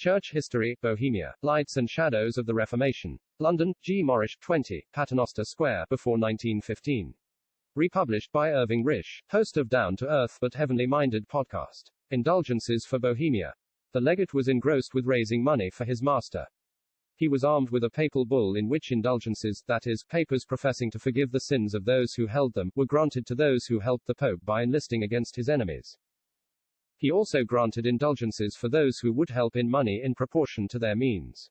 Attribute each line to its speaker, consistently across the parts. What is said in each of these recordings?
Speaker 1: Church History, Bohemia, Lights and Shadows of the Reformation. London, G. Morrish, 20, Paternoster Square, before 1915. Republished by Irving Risch, host of Down to Earth but Heavenly Minded podcast. Indulgences for Bohemia. The legate was engrossed with raising money for his master. He was armed with a papal bull in which indulgences, that is, papers professing to forgive the sins of those who held them, were granted to those who helped the Pope by enlisting against his enemies. He also granted indulgences for those who would help in money in proportion to their means.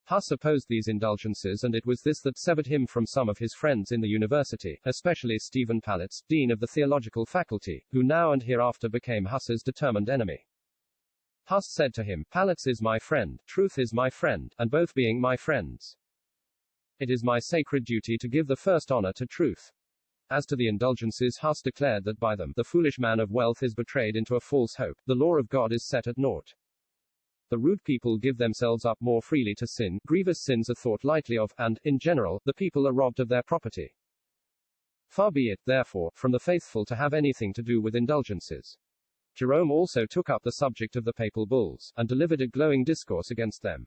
Speaker 1: Huss opposed these indulgences, and it was this that severed him from some of his friends in the university, especially Stephen Palitz, dean of the theological faculty, who now and hereafter became Huss's determined enemy. Huss said to him, "Palitz is my friend, truth is my friend, and both being my friends, it is my sacred duty to give the first honor to truth." As to the indulgences, Huss declared that by them, the foolish man of wealth is betrayed into a false hope, the law of God is set at naught. The rude people give themselves up more freely to sin, grievous sins are thought lightly of, and, in general, the people are robbed of their property. Far be it, therefore, from the faithful to have anything to do with indulgences. Jerome also took up the subject of the papal bulls, and delivered a glowing discourse against them,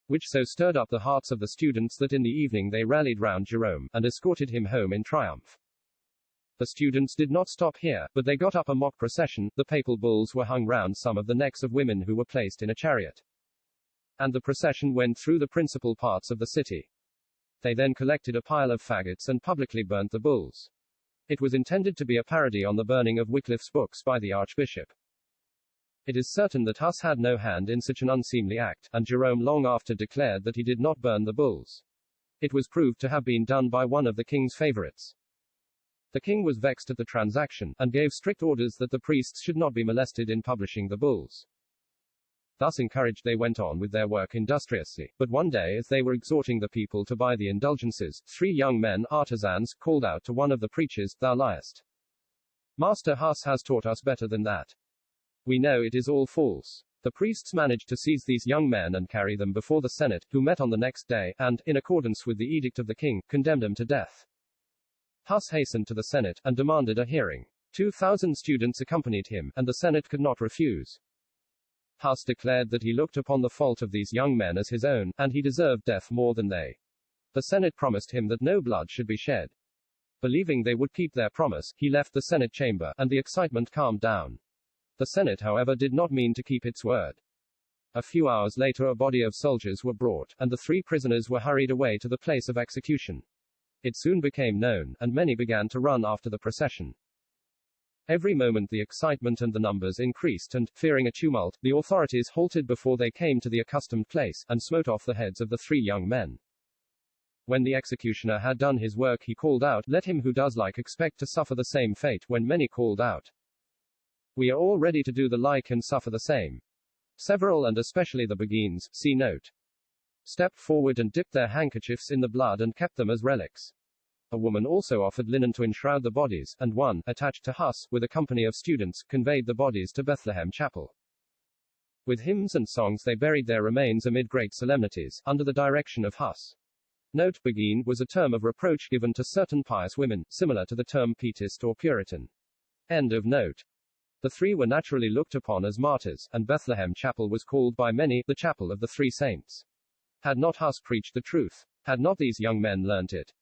Speaker 1: which so stirred up the hearts of the students that in the evening they rallied round Jerome, and escorted him home in triumph. The students did not stop here, but they got up a mock procession. The papal bulls were hung round some of the necks of women who were placed in a chariot, and the procession went through the principal parts of the city. They then collected a pile of faggots and publicly burnt the bulls. It was intended to be a parody on the burning of Wycliffe's books by the Archbishop. It is certain that Huss had no hand in such an unseemly act, and Jerome long after declared that he did not burn the bulls. It was proved to have been done by one of the king's favorites. The king was vexed at the transaction, and gave strict orders that the priests should not be molested in publishing the bulls. Thus encouraged, they went on with their work industriously, but one day as they were exhorting the people to buy the indulgences, 3 young men, artisans, called out to one of the preachers, "Thou liest. Master Huss has taught us better than that. We know it is all false." The priests managed to seize these young men and carry them before the Senate, who met on the next day, and, in accordance with the edict of the king, condemned them to death. Huss hastened to the Senate, and demanded a hearing. 2,000 students accompanied him, and the Senate could not refuse. Huss declared that he looked upon the fault of these young men as his own, and he deserved death more than they. The Senate promised him that no blood should be shed. Believing they would keep their promise, he left the Senate chamber, and the excitement calmed down. The Senate, however, did not mean to keep its word. A few hours later a body of soldiers were brought, and the 3 prisoners were hurried away to the place of execution. It soon became known, and many began to run after the procession. Every moment the excitement and the numbers increased, and, fearing a tumult, the authorities halted before they came to the accustomed place, and smote off the heads of the 3 young men. When the executioner had done his work, he called out, "Let him who does like expect to suffer the same fate." When many called out, "We are all ready to do the like and suffer the same," several, and especially the Beguines, see note, stepped forward and dipped their handkerchiefs in the blood and kept them as relics. A woman also offered linen to enshroud the bodies, and one, attached to Huss, with a company of students, conveyed the bodies to Bethlehem Chapel. With hymns and songs they buried their remains amid great solemnities, under the direction of Huss. Note: Beguine was a term of reproach given to certain pious women, similar to the term Pietist or Puritan. End of note. The 3 were naturally looked upon as martyrs, and Bethlehem Chapel was called by many, the Chapel of the 3 Saints. Had not Huss preached the truth? Had not these young men learnt it?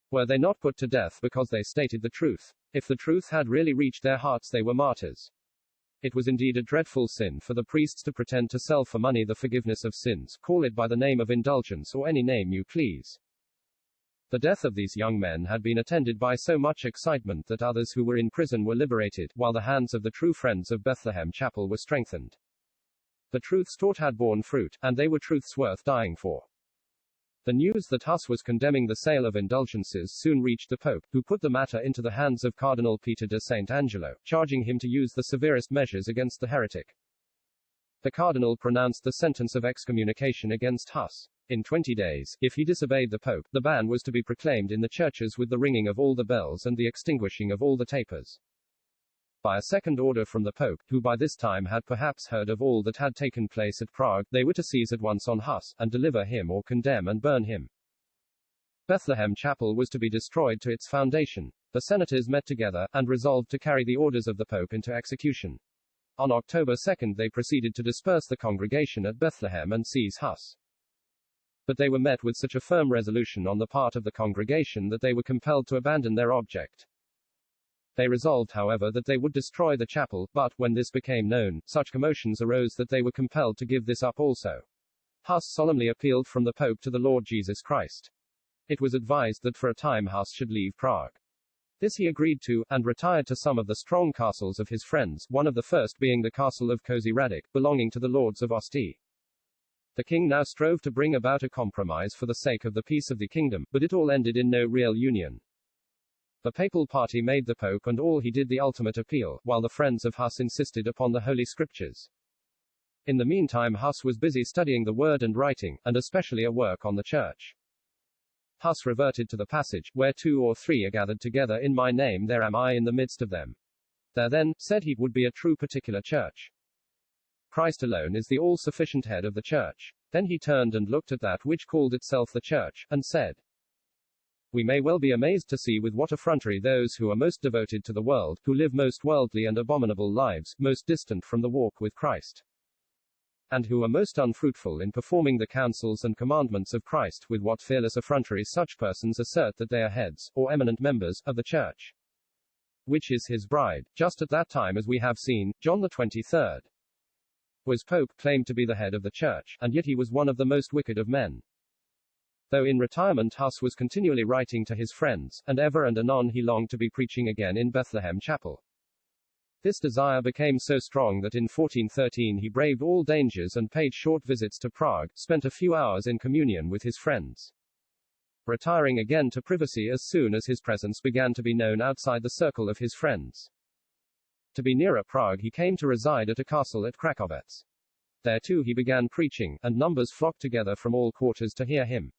Speaker 1: Were they not put to death because they stated the truth? If the truth had really reached their hearts, they were martyrs. It was indeed a dreadful sin for the priests to pretend to sell for money the forgiveness of sins, call it by the name of indulgence or any name you please. The death of these young men had been attended by so much excitement that others who were in prison were liberated, while the hands of the true friends of Bethlehem Chapel were strengthened. The truths taught had borne fruit, and they were truths worth dying for. The news that Huss was condemning the sale of indulgences soon reached the Pope, who put the matter into the hands of Cardinal Peter de St. Angelo, charging him to use the severest measures against the heretic. The cardinal pronounced the sentence of excommunication against Huss. In 20 days, if he disobeyed the Pope, the ban was to be proclaimed in the churches with the ringing of all the bells and the extinguishing of all the tapers. By a second order from the Pope, who by this time had perhaps heard of all that had taken place at Prague, they were to seize at once on Huss, and deliver him or condemn and burn him. Bethlehem Chapel was to be destroyed to its foundation. The senators met together, and resolved to carry the orders of the Pope into execution. On October 2 they proceeded to disperse the congregation at Bethlehem and seize Huss. But they were met with such a firm resolution on the part of the congregation that they were compelled to abandon their object. They resolved, however, that they would destroy the chapel, but, when this became known, such commotions arose that they were compelled to give this up also. Huss solemnly appealed from the Pope to the Lord Jesus Christ. It was advised that for a time Huss should leave Prague. This he agreed to, and retired to some of the strong castles of his friends, one of the first being the castle of Kozy Radek, belonging to the lords of Osti. The king now strove to bring about a compromise for the sake of the peace of the kingdom, but it all ended in no real union. The papal party made the Pope and all he did the ultimate appeal, while the friends of Huss insisted upon the Holy Scriptures. In the meantime Huss was busy studying the word and writing, and especially a work on the church. Huss reverted to the passage, "Where 2 or 3 are gathered together in my name, there am I in the midst of them." There then, said he, would be a true particular church. Christ alone is the all-sufficient head of the church. Then he turned and looked at that which called itself the church, and said, "We may well be amazed to see with what effrontery those who are most devoted to the world, who live most worldly and abominable lives, most distant from the walk with Christ, and who are most unfruitful in performing the counsels and commandments of Christ, with what fearless effrontery such persons assert that they are heads, or eminent members, of the church, which is his bride." Just at that time, as we have seen, John the 23rd was Pope, claimed to be the head of the church, and yet he was one of the most wicked of men. Though in retirement Huss was continually writing to his friends, and ever and anon he longed to be preaching again in Bethlehem Chapel. This desire became so strong that in 1413 he braved all dangers and paid short visits to Prague, spent a few hours in communion with his friends, retiring again to privacy as soon as his presence began to be known outside the circle of his friends. To be nearer Prague he came to reside at a castle at Krakowec. There too he began preaching, and numbers flocked together from all quarters to hear him.